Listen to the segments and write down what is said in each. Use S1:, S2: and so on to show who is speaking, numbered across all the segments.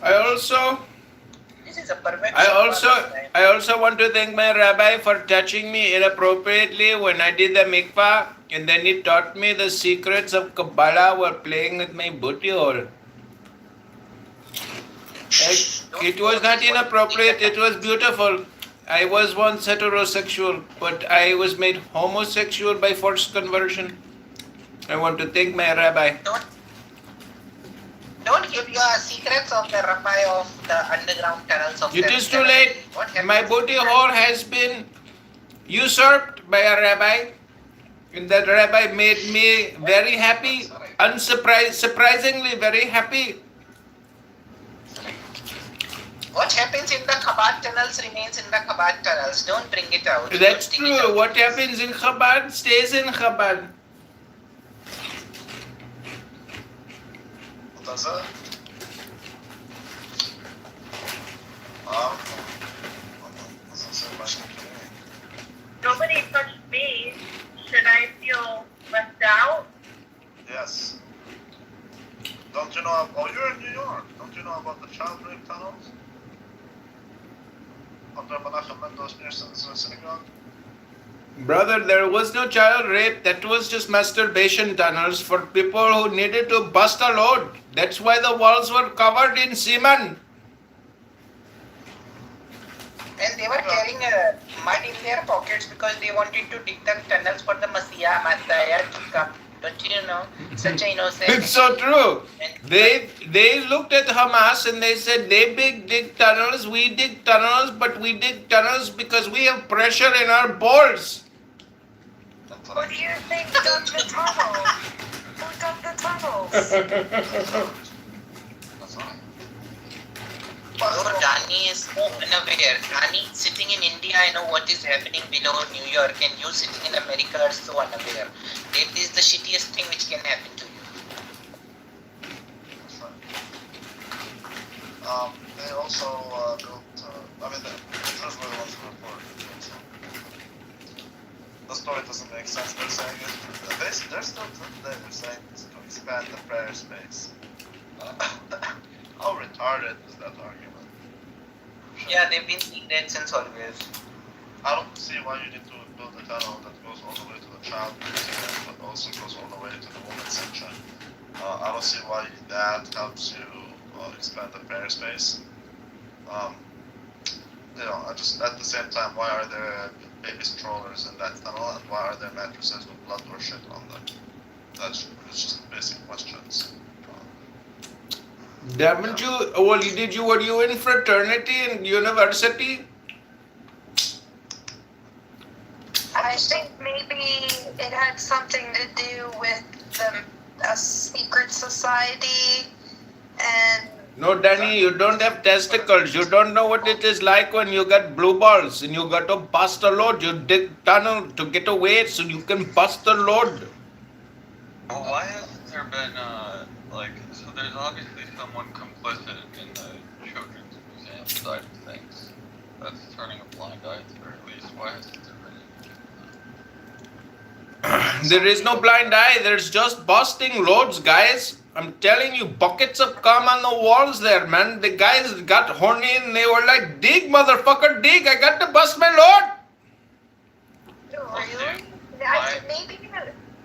S1: I also
S2: This is a perfect
S1: I
S2: shot
S1: also
S2: for time.
S1: I also want to thank my rabbi for touching me inappropriately when I did the mikvah, and then he taught me the secrets of Kabbalah while playing with my booty hole.
S2: Shh, don't
S1: It was
S2: don't
S1: not
S2: say what you think
S1: inappropriate,
S2: that
S1: it was
S2: happens.
S1: beautiful. I was once heterosexual, but I was made homosexual by forced conversion. I want to thank my rabbi.
S2: Don't give your secrets of the rabbi of the underground tunnels of
S1: It is too
S2: seven
S1: late.
S2: heaven. What
S1: My
S2: happens?
S1: booty hole has been usurped by a rabbi, and that rabbi made me very happy, surprisingly very happy.
S2: What happens in the Chabad tunnels remains in the Chabad tunnels. Don't bring it out.
S1: That's
S2: Don't dig it
S1: true.
S2: out,
S1: What
S2: please.
S1: happens in Chabad stays in Chabad.
S3: What does it? Um, doesn't say much to me.
S4: Nobody touched me. Should I feel left out?
S3: Yes. Don't you know? Oh, you're in New York. Don't you know about the child rape tunnels? Under Menachem Mendel Schneerson's synagogue?
S1: Brother, there was no child rape. That was just masturbation tunnels for people who needed to bust a load. That's why the walls were covered in semen.
S2: And they were carrying mud in their pockets because they wanted to dig the tunnels for the Messiah to come. Don't you know? Such an innocent.
S1: It's so true. They looked at Hamas and they said they dig tunnels, we dig tunnels, but we dig tunnels because we have pressure in our balls.
S4: Who do you think dug the tunnels? Who dug the tunnels?
S3: That's right.
S2: No, Dani is so unaware. Dani sitting in India, I know what is happening below New York, and you sitting in America are so unaware. That is the shittiest thing which can happen to you.
S3: That's right. They also built, I mean, the Jews were the ones who reported it. So the story doesn't make sense. They're saying it. They're still today. They're saying it's to expand the prayer space. How retarded is that argument?
S2: Yeah, they've been seeing that since always.
S3: I don't see why you need to build a tunnel that goes all the way to the child museum, but also goes all the way to the women's section. I don't see why that helps you expand the prayer space. I just at the same time, why are there baby strollers in that tunnel, and why are there mattresses with blood or shit on them? It's just basic questions.
S1: Haven't you? Well, were you in fraternity in university?
S4: I think maybe it had something to do with a secret society and
S1: No, Danny, you don't have testicles. You don't know what it is like when you got blue balls and you got to bust a load. You dig tunnel to get away so you can bust a load.
S5: Well, why hasn't there been, so there's obviously someone complicit in the children's museum side of things. That's turning a blind eye to, or at least why hasn't there been
S1: There is no blind eye. There's just busting loads, guys. I'm telling you, buckets of cum on the walls there, man. The guys got horny and they were like, dig, motherfucker, dig. I got to bust my load.
S4: really?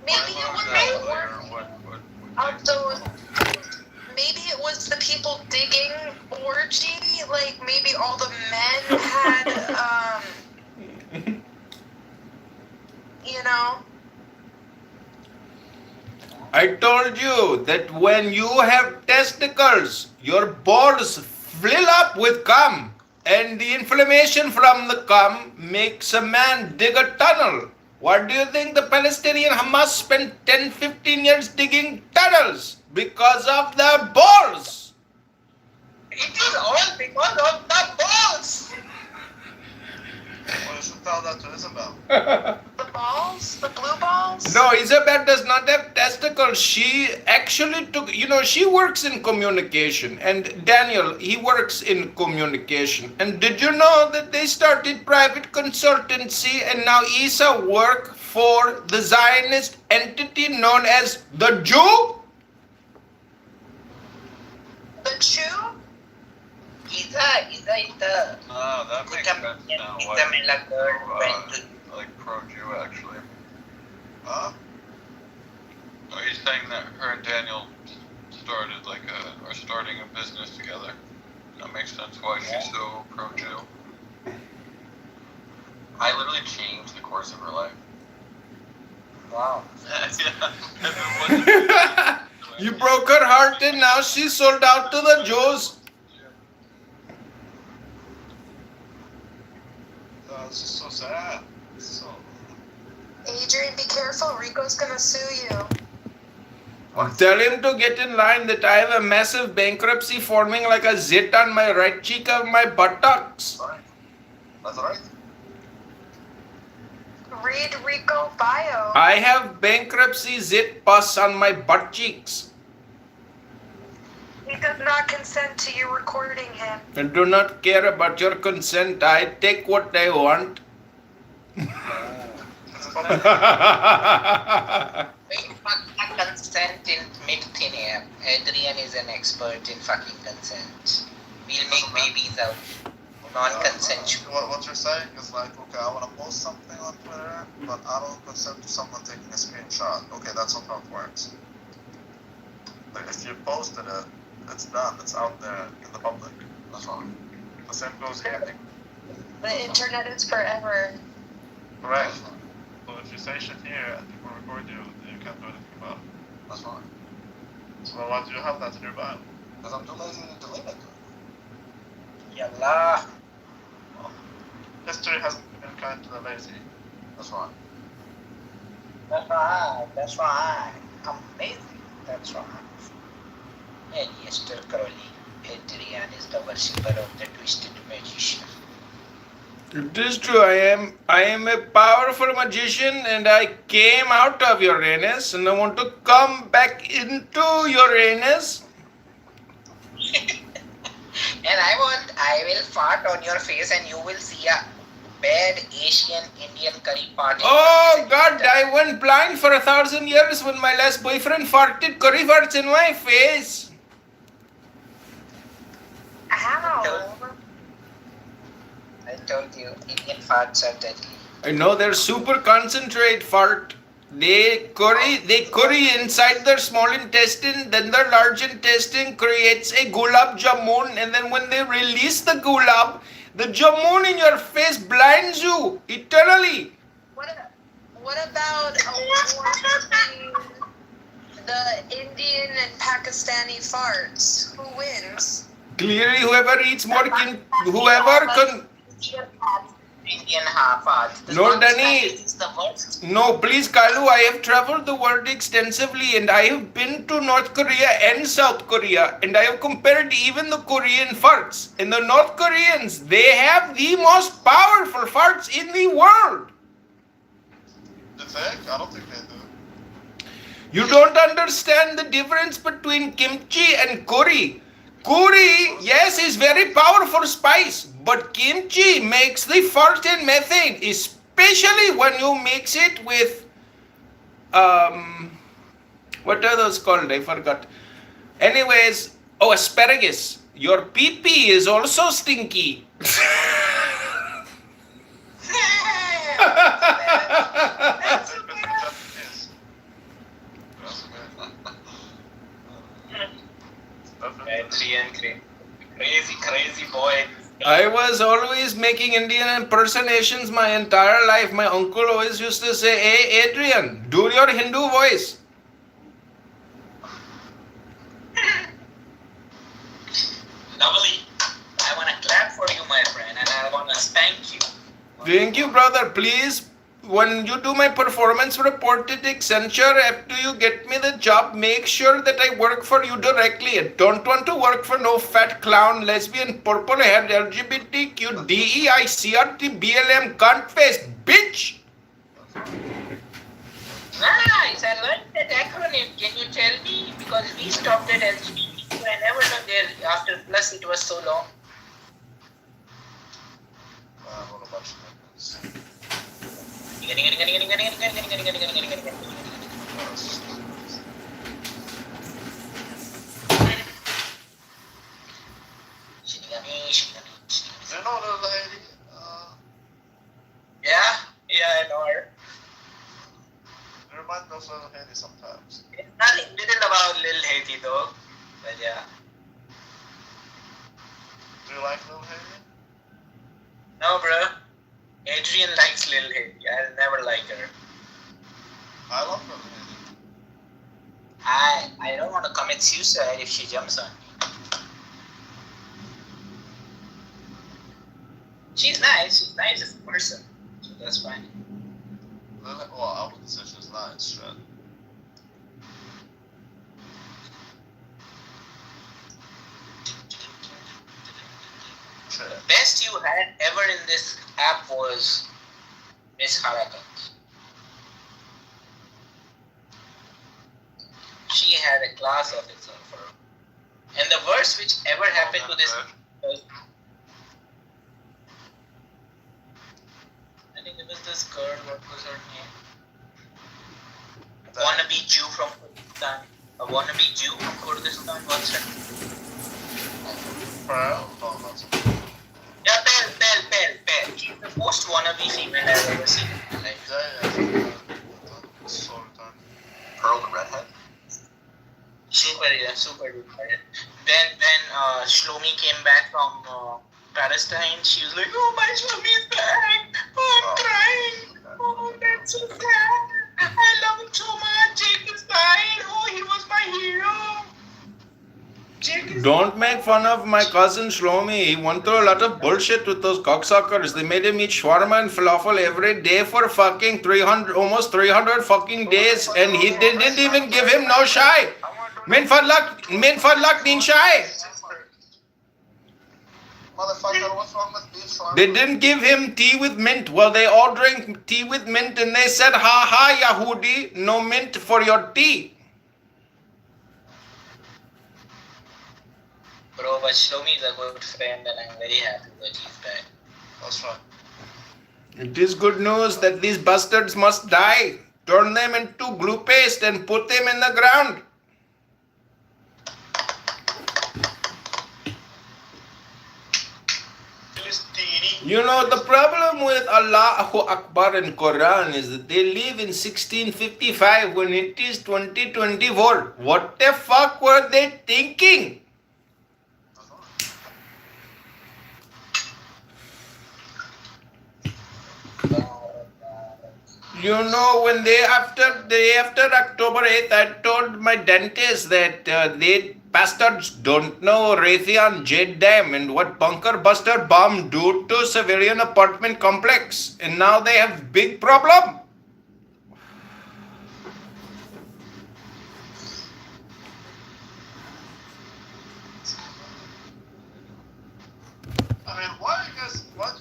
S4: Maybe it was maybe it was the people digging orgy. Like maybe all the men had you know.
S1: I told you that when you have testicles, your balls fill up with cum, and the inflammation from the cum makes a man dig a tunnel. What do you think the Palestinian Hamas spent 10-15 years digging tunnels? Because of their balls.
S2: It is all because of the balls.
S3: Well, you should tell that to Isabel.
S4: The balls? The blue balls?
S1: No, Isabel does not have testicles. She actually took, she works in communication. And Daniel, he works in communication. And did you know that they started private consultancy and now Isa work for the Zionist entity known as the Jew?
S4: The Jew?
S2: Isa is the
S5: Oh, that makes sense now. Why
S2: Isabella girl went to
S5: like pro-Jew actually.
S3: Huh?
S5: Are you saying that her and Daniel started are starting a business together? That makes sense why she's so pro-Jew. I literally changed the course of her life.
S2: wow.
S5: Yeah.
S1: You broke her heart and now she's sold out to the Jews.
S3: It's just so sad. It's so.
S4: Adrian, be careful. Rico's gonna sue you.
S1: Tell him to get in line that I have a massive bankruptcy forming like a zit on my right cheek of my buttocks.
S3: Right. That's right.
S4: Read Rico bio.
S1: I have bankruptcy zit pus on my butt cheeks.
S4: He does not consent to you recording him.
S1: I do not care about your consent. I take what I want.
S3: It's a public.
S2: We fuck consent in mid-thin air. Adrian is an expert in fucking consent. We'll make babies out. Non-consensual.
S3: What you're saying is like, okay, I want to post something on Twitter, but I don't consent to someone taking a screenshot. Okay, that's not how it works. Like, if you posted it, it's done. It's out there in the public. That's all. The same goes here.
S4: The internet is forever.
S3: Correct. So if you say shit here and people record you, you can't do anything about it. That's fine. So why do you have that in your bio? Because I'm too lazy to delete it.
S2: Yalla.
S3: History hasn't been kind to the lazy. That's right.
S2: That's right. That's right. Amazing. That's right. And Esther Crowley, Adrian is the worshipper of the twisted magician.
S1: It is true. I am a powerful magician and I came out of Uranus and I want to come back into Uranus.
S2: And I will fart on your face and you will see a bad Asian Indian curry party.
S1: Oh God, I went blind for 1,000 years when my last boyfriend farted curry farts in my face.
S4: Ow.
S2: I told you, Indian farts are deadly.
S1: I know they're super concentrate fart. They curry inside their small intestine, then their large intestine creates a gulab jamun, and then when they release the gulab, the jamun in your face blinds you eternally.
S4: What about a war between the Indian and Pakistani farts? Who wins?
S1: Clearly, whoever eats more whoever can.
S2: Indian farts. The
S1: No,
S2: Pakistani
S1: Danny.
S2: is the worst.
S1: No, please, Kalu, I have traveled the world extensively and I have been to North Korea and South Korea and I have compared even the Korean farts. And the North Koreans, they have the most powerful farts in the world.
S3: You think? I don't think they do.
S1: You don't understand the difference between kimchi and curry. Curry, yes, is very powerful spice, but kimchi makes the fart and methane, especially when you mix it with, what are those called? I forgot. Anyways, asparagus. Your pee-pee is also stinky.
S3: I think it's Japanese. That's okay.
S2: Adrian, crazy boy.
S1: I was always making Indian impersonations my entire life. My uncle always used to say, "Hey, Adrian, do your Hindu voice."
S2: Lovely. I want to clap for you, my friend, and I want to spank you.
S1: Thank you, brother. Please, when you do my performance report at Accenture, after you get me the job, make sure that I work for you directly. I don't want to work for no fat clown, lesbian, purple-haired, LGBTQ, DEI, CRT, BLM, cunt-faced bitch.
S2: Nice. I learned that acronym. Can you tell me? Because we stopped at LGBTQ. I never know there after plus it was so long.
S3: I wrote a bunch of things. Do you know the lady?
S2: Yeah, I know her.
S3: You remind me of Little Haiti sometimes.
S2: It's nothing little about Lil Haiti though. But yeah.
S3: Do you like Little Haiti?
S2: No, bro. Adrian likes Lil Haiti. I'll never like her.
S3: I love Little Haiti.
S2: I don't want to commit suicide if she jumps on me. She's nice as a person. So that's fine.
S3: Well, I wouldn't say she's nice, shit.
S2: The best you had ever in this app was Miss Harakat. She had a class of its own for her. And the worst which ever happened to this was, I think it was this girl, what was her name? Wannabe Jew from Kurdistan. A wannabe Jew from Kurdistan, what's her name?
S3: Pearl? No, not so.
S2: Yeah, Belle. She's the most wannabe female I've ever seen in my life.
S3: Yeah. So retarded.
S2: Pearl the redhead? Super duper. Then when Shlomi came back from Palestine, she was like, "Oh, my Shlomi is back! Oh, I'm crying! Oh, that's so sad! I love him so much! Jake is fine! Oh, he was my hero!"
S1: Don't make fun of my cousin Shlomi. He went through a lot of bullshit with those cocksuckers. They made him eat shawarma and falafel every day for fucking almost 300 fucking days, and he didn't even give him no shy. Min fadlak nin shy.
S3: Motherfucker, what's wrong with beef shawarma?
S1: They didn't give him tea with mint. Well, they all drink tea with mint, and they said, "Ha ha, Yahudi, no mint for your tea."
S2: Bro, but Shlomi is a good friend and I'm very happy that he's back.
S3: That's right.
S1: It is good news that these bastards must die. Turn them into glue paste and put them in the ground. You know, the problem with Allahu Akbar and Quran is that they live in 1655 when it is 2024. What the fuck were they thinking? You know, when after October 8th, I told my dentist that they bastards don't know Raytheon jet dam and what bunker buster bomb do to civilian apartment complex, and now they have big problem.
S3: I mean, why do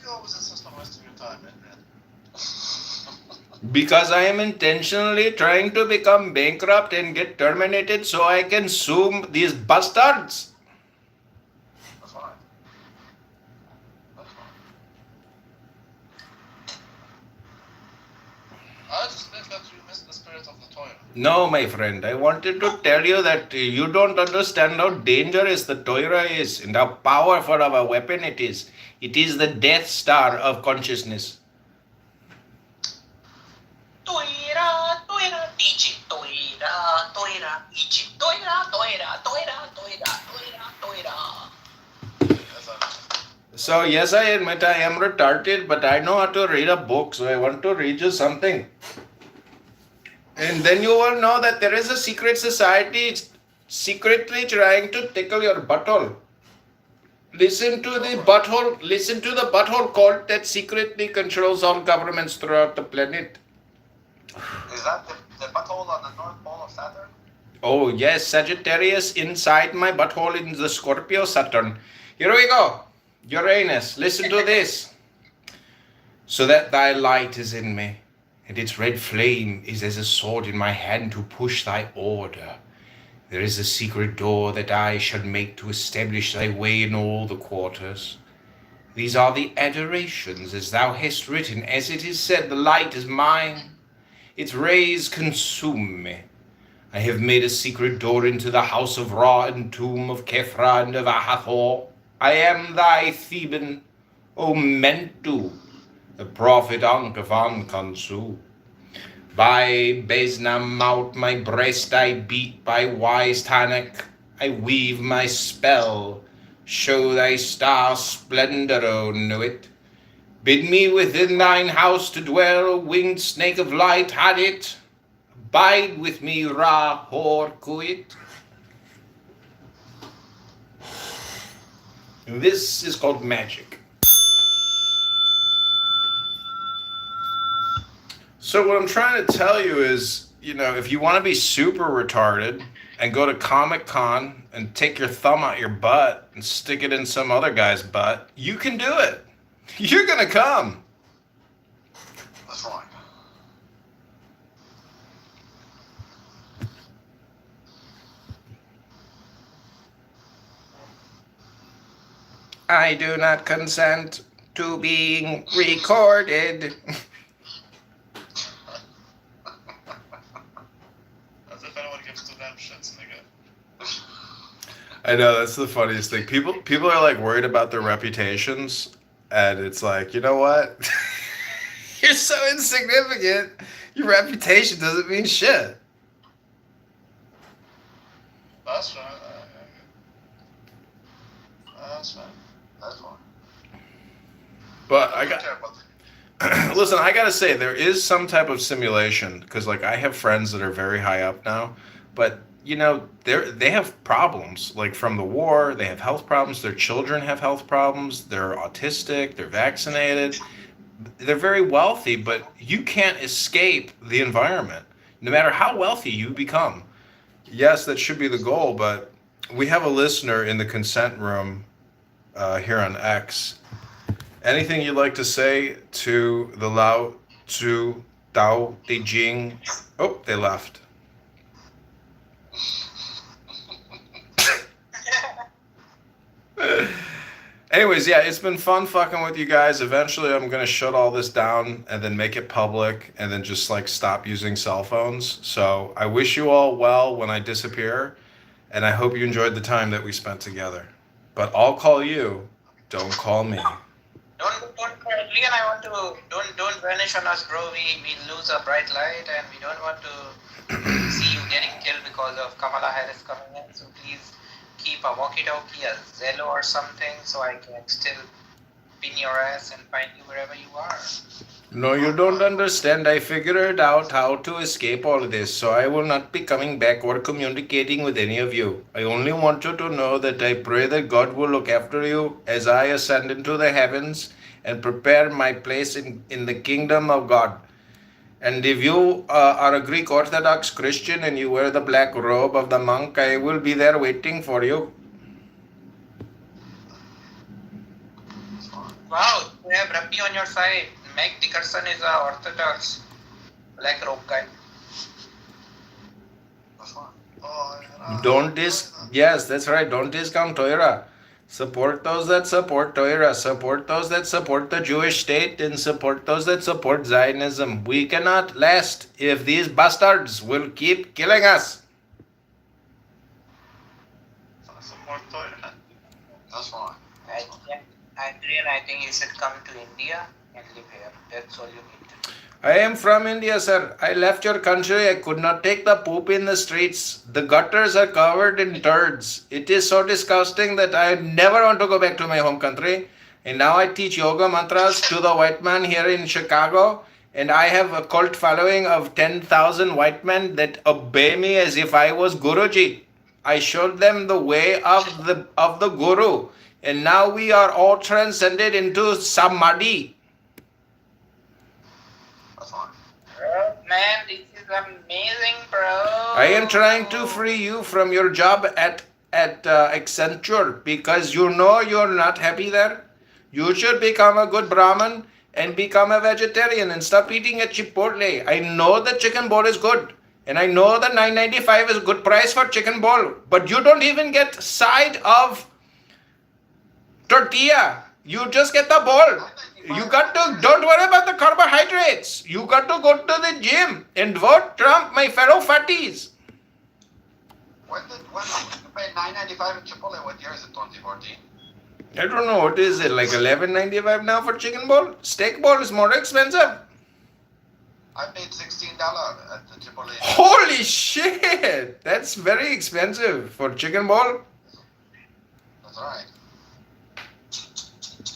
S3: you always insist on wasting your time, Adrian?
S1: Because I am intentionally trying to become bankrupt and get terminated so I can sue these bastards.
S3: That's fine. That's fine. I just think that you missed the spirit of the Torah.
S1: No, my friend, I wanted to tell you that you don't understand how dangerous the Torah is and how powerful of a weapon it is. It is the Death Star of consciousness.
S2: Toira, DJ, Toira, Egypt, Toira.
S3: Yes, I know.
S1: So, yes, I admit I am retarded, but I know how to read a book, so I want to read you something. And then you will know that there is a secret society secretly trying to tickle your butthole. Listen to the butthole cult that secretly controls all governments throughout the planet.
S3: Is that the butthole on the North Pole of Saturn?
S1: Oh, yes, Sagittarius inside my butthole in the Scorpio Saturn. Here we go. Uranus, listen to this. So that thy light is in me, and its red flame is as a sword in my hand to push thy order. There is a secret door that I shall make to establish thy way in all the quarters. These are the adorations, as thou hast written, as it is said, the light is mine. Its rays consume me. I have made a secret door into the house of Ra and tomb of Kefra and of Ahathor. I am thy Theban, O Mentu, the prophet Ankh of Ankansu. By Besnam mount my breast I beat, by wise Tanakh I weave my spell. Show thy star splendor, O know it. Bid me within thine house to dwell, O winged snake of light, had it. Bide with me, Ra Hor Kuit. This is called magic. So what I'm trying to tell you is, if you want to be super retarded and go to Comic-Con and take your thumb out your butt and stick it in some other guy's butt, you can do it. You're gonna come.
S3: That's fine.
S1: I do not consent to being recorded.
S3: As if anyone gives two damn shits, nigga.
S1: I know, that's the funniest thing. People are like worried about their reputations, and it's like, you know what? You're so insignificant. Your reputation doesn't mean shit.
S3: That's fine. That's fine. That's fine.
S1: But
S3: I
S1: I
S3: don't
S1: got
S3: care about
S1: listen, I gotta say there is some type of simulation because like I have friends that are very high up now, but they have problems like from the war. They have health problems. Their children have health problems. They're autistic. They're vaccinated. They're very wealthy, but you can't escape the environment, no matter how wealthy you become. Yes, that should be the goal, but we have a listener in the consent room here on X. Anything you'd like to say to the Lao Tzu Tao Te Ching? Oh, they left. Anyways, yeah, it's been fun fucking with you guys. Eventually, I'm gonna shut all this down and then make it public and then just like stop using cell phones. So I wish you all well when I disappear, and I hope you enjoyed the time that we spent together. But I'll call you. Don't call me.
S2: Don't, Leon, I want to, don't vanish on us, bro. We lose a bright light and we don't want to see you getting killed because of Kamala Harris coming in. So please keep a walkie-talkie, a Zello or something so I can still pin your ass and find you wherever you are.
S1: No, you don't understand. I figured out how to escape all this, so I will not be coming back or communicating with any of you. I only want you to know that I pray that God will look after you as I ascend into the heavens and prepare my place in the kingdom of God. And if you are a Greek Orthodox Christian and you wear the black robe of the monk, I will be there waiting for you.
S2: Wow, you have Rabbi on your side. Meg Dickerson is a Orthodox black robe guy.
S3: That's fine. Oh,
S1: Yes, that's right. Don't discount Torah. Support those that support Torah. Support those that support the Jewish state and support those that support Zionism. We cannot last if these bastards will keep killing us.
S3: Support Torah. That's fine.
S2: Adrian, I think you should come to India and live here. That's all you need to do.
S1: I am from India, sir. I left your country. I could not take the poop in the streets. The gutters are covered in turds. It is so disgusting that I never want to go back to my home country. And now I teach yoga mantras to the white man here in Chicago. And I have a cult following of 10,000 white men that obey me as if I was Guruji. I showed them the way of the Guru. And now we are all transcended into Samadhi.
S3: That's fine.
S2: Bro, man, this is amazing, bro.
S1: I am trying to free you from your job at Accenture because you know you're not happy there. You should become a good Brahmin and become a vegetarian and stop eating at Chipotle. I know the chicken bowl is good. And I know the $9.95 is a good price for chicken bowl. But you don't even get side of tortilla. You just get the bowl. Don't worry about the carbohydrates. You got to go to the gym and vote Trump, my fellow fatties.
S3: When you pay $9.95 at Chipotle? What year is it? 2014?
S1: I don't know, what is it, like $11.95 now for chicken ball? Steak ball is more expensive.
S3: I paid $16 at the AAA.
S1: Holy shit! That's very expensive for chicken ball.
S3: That's right.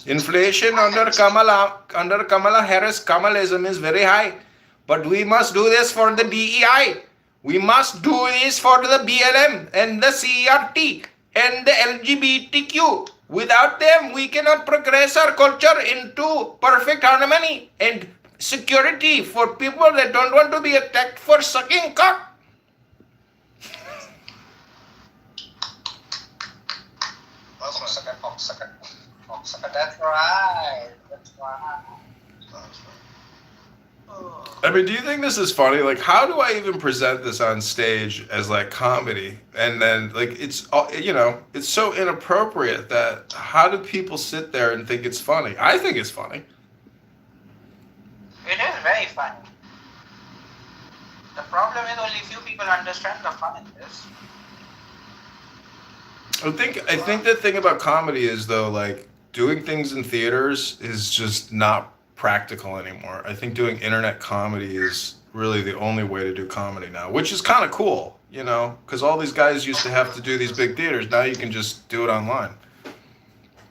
S1: Inflation under Kamala Harris, Kamalism is very high. But we must do this for the DEI. We must do this for the BLM and the CRT and the LGBTQ. Without them, we cannot progress our culture into perfect harmony and security for people that don't want to be attacked for sucking cock.
S3: That's right.
S2: Cocksucker, cocksucker, cocksucker. That's right. That's right.
S3: That's right. Oh.
S1: I mean, do you think this is funny? Like, how do I even present this on stage as like comedy? And then, like, it's it's so inappropriate that how do people sit there and think it's funny? I think it's funny.
S2: It is very funny. The problem is only few people understand the fun in this.
S1: I think the thing about comedy is though, like doing things in theaters is just not practical anymore. I think doing internet comedy is really the only way to do comedy now, which is kind of cool, because all these guys used to have to do these big theaters. Now you can just do it online.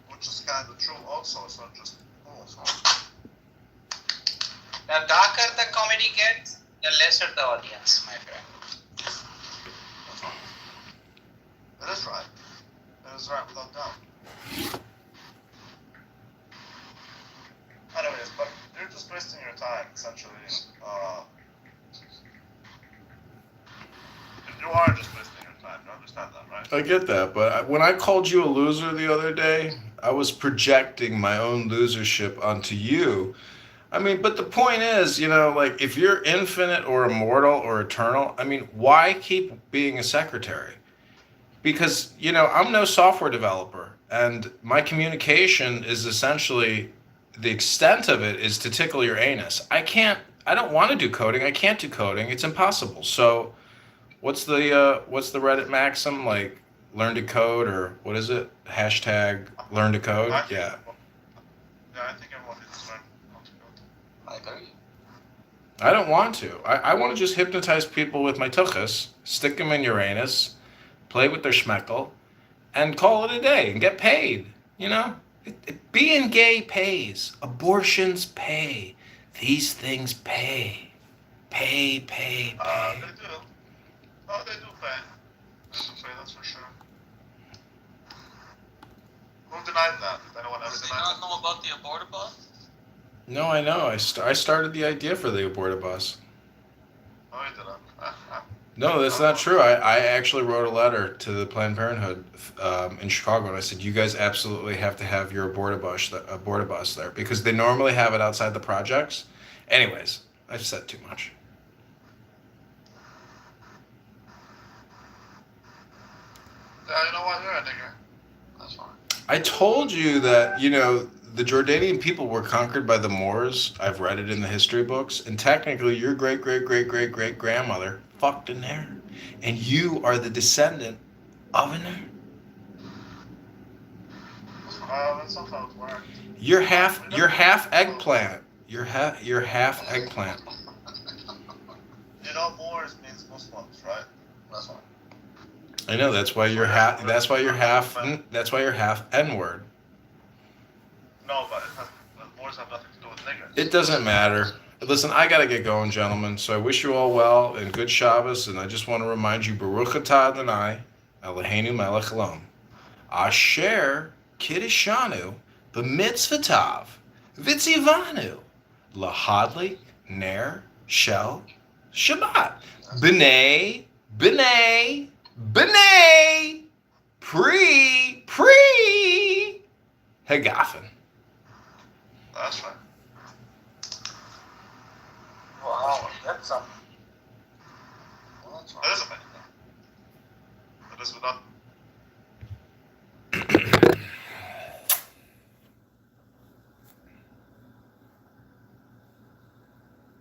S3: Which is kind of true also. It's not just cool. So.
S2: The darker the comedy gets, the lesser the audience, my friend.
S3: That's right. That is right. That is right without doubt. Anyways, but you're just wasting your time, essentially. You are just wasting your time. You understand that, right?
S1: I get that, but when I called you a loser the other day, I was projecting my own losership onto you. I mean, but the point is, like if you're infinite or immortal or eternal, I mean, why keep being a secretary? Because, I'm no software developer, and my communication is essentially, the extent of it is to tickle your anus. I don't want to do coding. I can't do coding. It's impossible. So what's the Reddit maxim? Like, learn to code, or what is it? Hashtag learn to code? Yeah.
S3: Yeah, I think everyone needs to learn how to code.
S2: I agree.
S1: I don't want to. I want to just hypnotize people with my tuchus, stick them in Uranus, play with their schmeckel, and call it a day and get paid. Being gay pays. Abortions pay. These things pay. Pay.
S3: They do. Oh, they do pay. They do pay, that's for sure. Who denied that? Did anyone ever
S5: Does he
S3: deny
S5: not
S3: that?
S5: know about the aborted bus?
S1: No, I know. I started the idea for the abortibus.
S3: No, you didn't.
S1: No, that's not true. I actually wrote a letter to the Planned Parenthood in Chicago, and I said, you guys absolutely have to have your abortibus there, because they normally have it outside the projects. Anyways, I've said too much.
S3: Yeah, you know what? You're a nigger. That's fine.
S1: I told you that, the Jordanian people were conquered by the Moors. I've read it in the history books. And technically, your great-great-great-great-great-grandmother fucked in there. And you are the descendant of in there.
S3: That's not how it works.
S1: You're half eggplant. You're half eggplant.
S3: Moors means Muslims, right? That's why.
S1: I know, that's why you're half N-word.
S3: No, but Moors have nothing to do with niggers.
S1: It doesn't matter. Listen, I gotta get going, gentlemen. So I wish you all well and good Shabbos, and I just want to remind you, Baruch atah Adonai, Eloheinu melech haolam, Asher Kiddishanu, b'mitzvotav, v'tzivanu, lahadlik ner shel Shabbat, b'nei, pre, Hagafen.
S3: That's right.
S2: Wow, that's something.